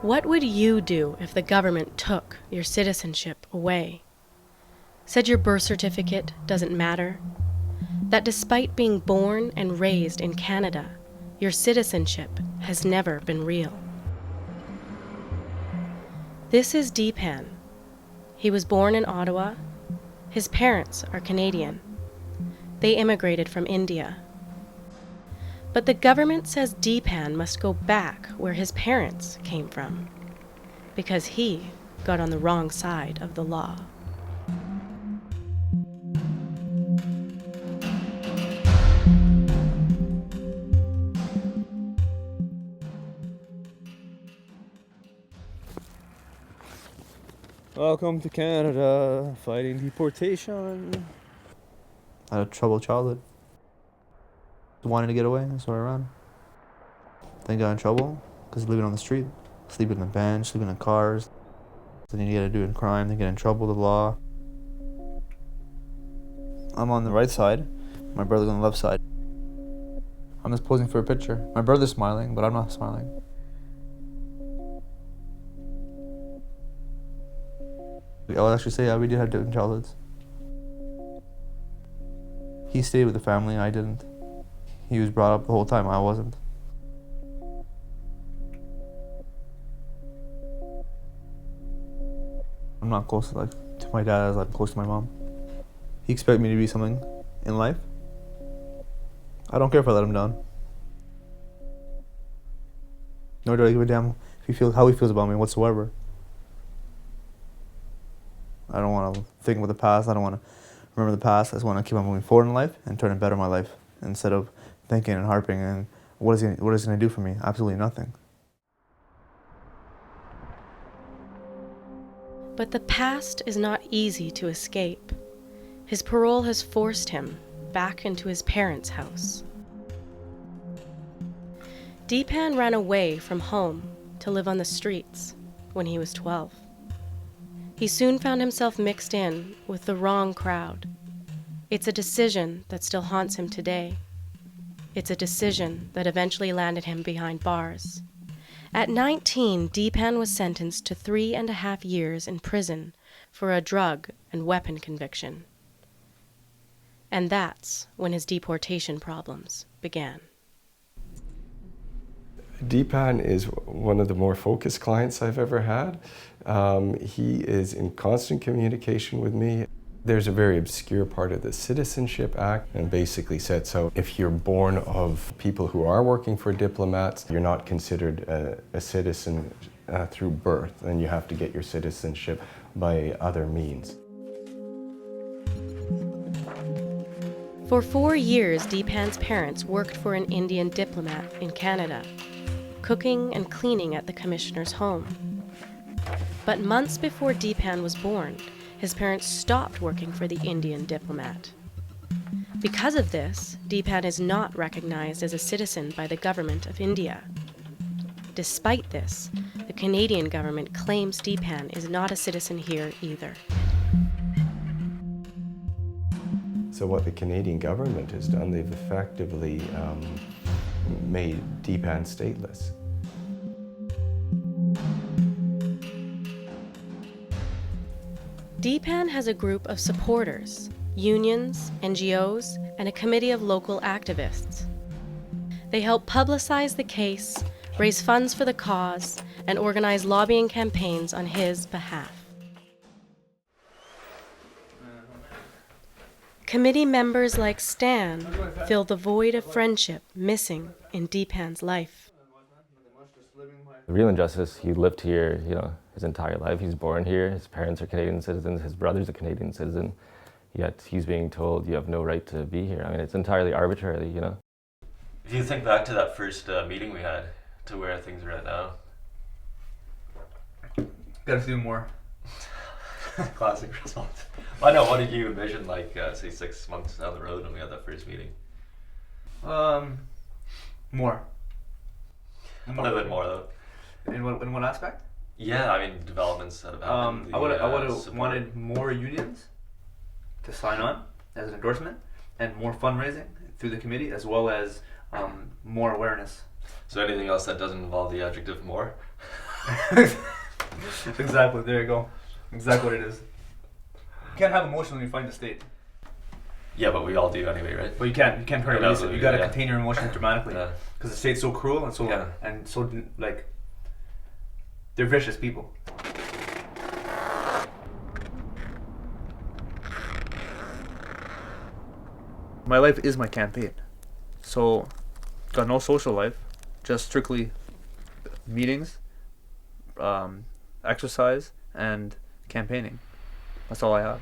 What would you do if the government took your citizenship away? Said your birth certificate doesn't matter? That despite being born and raised in Canada, your citizenship has never been real? This is Deepan. He was born in Ottawa. His parents are Canadian. They immigrated from India. But the government says Deepan must go back where his parents came from, because he got on the wrong side of the law. Welcome to Canada, fighting deportation. I had a troubled childhood. Wanted to get away, so I ran. Then got in trouble because living on the street, sleeping in a bench, sleeping in cars. Then you get to do in crime, then get in trouble with the law. I'm on the right side, my brother's on the left side. I'm just posing for a picture. My brother's smiling, but I'm not smiling. I would actually say, yeah, we did have different childhoods. He stayed with the family, I didn't. He was brought up the whole time, I wasn't. I'm not close to my dad as I'm close to my mom. He expected me to be something in life. I don't care if I let him down. Nor do I give a damn how he feels about me whatsoever. I don't want to think about the past. I don't want to remember the past. I just want to keep on moving forward in life and trying to better my life instead of thinking and harping and what is he going to do for me? Absolutely nothing. But the past is not easy to escape. His parole has forced him back into his parents' house. Deepan ran away from home to live on the streets when he was 12. He soon found himself mixed in with the wrong crowd. It's a decision that still haunts him today. It's a decision that eventually landed him behind bars. At 19, Deepan was sentenced to 3.5 years in prison for a drug and weapon conviction. And that's when his deportation problems began. Deepan is one of the more focused clients I've ever had. He is in constant communication with me. There's a very obscure part of the Citizenship Act and basically sets out if you're born of people who are working for diplomats, you're not considered a citizen through birth, and you have to get your citizenship by other means. For 4 years, Deepan's parents worked for an Indian diplomat in Canada, cooking and cleaning at the commissioner's home. But months before Deepan was born, his parents stopped working for the Indian diplomat. Because of this, Deepan is not recognized as a citizen by the government of India. Despite this, the Canadian government claims Deepan is not a citizen here either. So what the Canadian government has done, they've effectively made Deepan stateless. Deepan has a group of supporters, unions, NGOs, and a committee of local activists. They help publicize the case, raise funds for the cause, and organize lobbying campaigns on his behalf. Committee members like Stan fill the void of friendship missing in Deepan's life. The real injustice, he lived here, his entire life. He's born here, his parents are Canadian citizens, his brother's a Canadian citizen, yet he's being told you have no right to be here. I mean, it's entirely arbitrary, If you think back to that first meeting we had to where things are at now. Gotta do more. Classic response. I know, what did you envision, say 6 months down the road when we had that first meeting? More. A little bit more, though. In what aspect? Yeah, I mean, developments that have happened. I would have wanted more unions to sign on as an endorsement, and more fundraising through the committee, as well as more awareness. So anything else that doesn't involve the adjective more? Exactly. There you go. Exactly what it is. You can't have emotion when you find the state. Yeah, but we all do anyway, right? But you can't hurt Yeah, release it. You gotta yeah. contain your emotions dramatically. Yeah. Because the state's so cruel and so Yeah. like they're vicious people. My life is my campaign. So got no social life, just strictly meetings, exercise, and campaigning. That's all I have.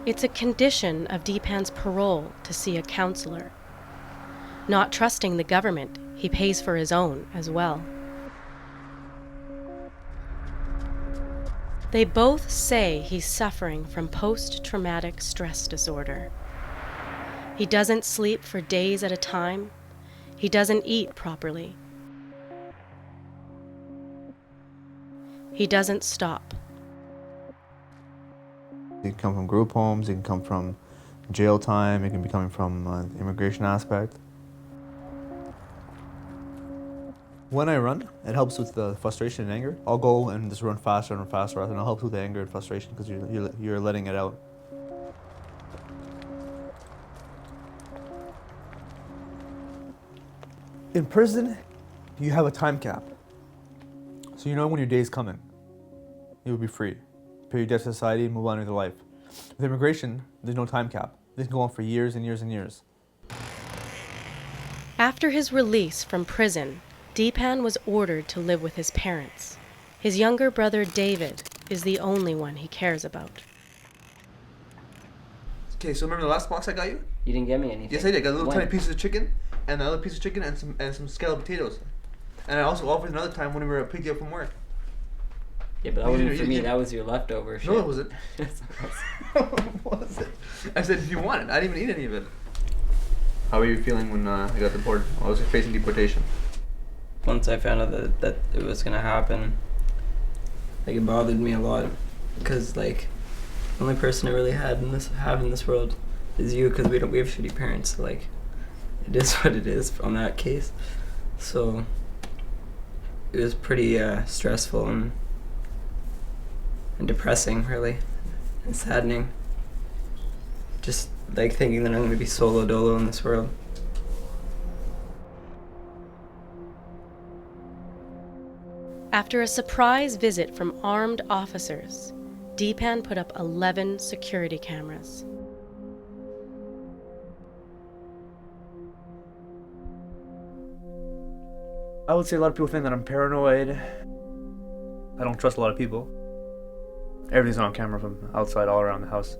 It's a condition of Deepan's parole to see a counselor. Not trusting the government, he pays for his own as well. They both say he's suffering from post-traumatic stress disorder. He doesn't sleep for days at a time. He doesn't eat properly. He doesn't stop. It can come from group homes, it can come from jail time, it can be coming from the immigration aspect. When I run, it helps with the frustration and anger. I'll go and just run faster and faster, and it helps with the anger and frustration because you're letting it out. In prison, you have a time cap. So you know when your day's coming. You'll be free. Pay your debt to society and move on with your life. With immigration, there's no time cap. This can go on for years and years and years. After his release from prison, Deepan was ordered to live with his parents. His younger brother David is the only one he cares about. Okay, so remember the last box I got you? You didn't get me anything. Yes, I did. I got a little When? tiny pieces of chicken, and another piece of chicken, and some scalloped potatoes. And I also offered another time when we were picked you up from work. Yeah, but that You wasn't didn't- for you me. didn't- That was your leftover shit. No, it wasn't. What was it? I said, if you want it. I didn't even eat any of it. How were you feeling when I got deported? I was facing deportation. Once I found out that it was gonna happen, like, it bothered me a lot, because like the only person I really have in this world is you, because we have shitty parents. So, like, it is what it is on that case. So it was pretty stressful and depressing, really, and saddening. Just like thinking that I'm gonna be solo dolo in this world. After a surprise visit from armed officers, Deepan put up 11 security cameras. I would say a lot of people think that I'm paranoid. I don't trust a lot of people. Everything's on camera from outside all around the house.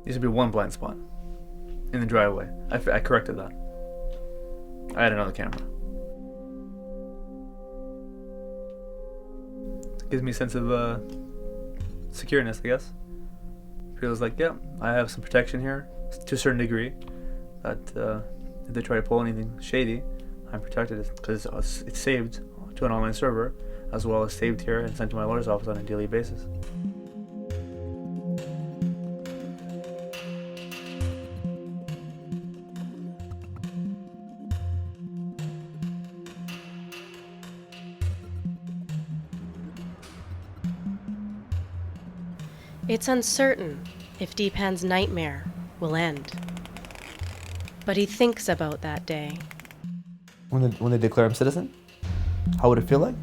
Used to be one blind spot in the driveway. I corrected that. I had another camera. It gives me a sense of secureness, I guess. Feels like, yeah, I have some protection here to a certain degree. That if they try to pull anything shady, I'm protected because it's saved to an online server, as well as saved here and sent to my lawyer's office on a daily basis. It's uncertain if Deepan's nightmare will end. But he thinks about that day. When they declare him citizen, how would it feel like?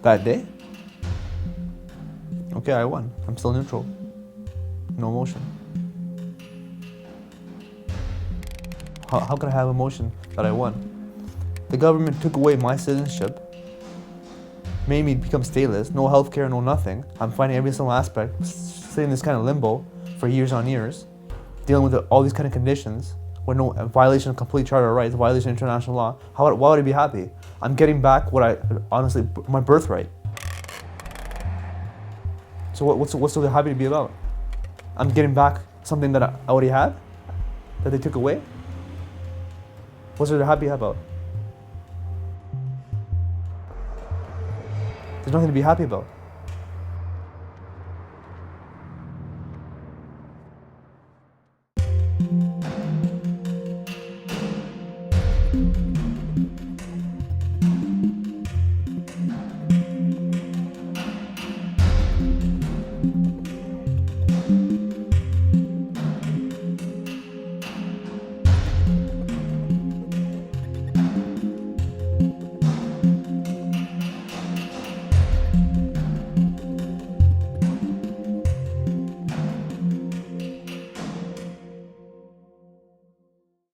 That day? Okay, I won. I'm still neutral. No emotion. How could I have emotion that I won? The government took away my citizenship, made me become stateless, no healthcare, no nothing. I'm fighting every single aspect, sitting in this kind of limbo for years on years, dealing with all these kind of conditions, with no violation of complete charter rights, violation of international law. Why would I be happy? I'm getting back what I, honestly, my birthright. So what's so happy to be about? I'm getting back something that I already had, that they took away? What's there to happy about? There's nothing to be happy about. Bye.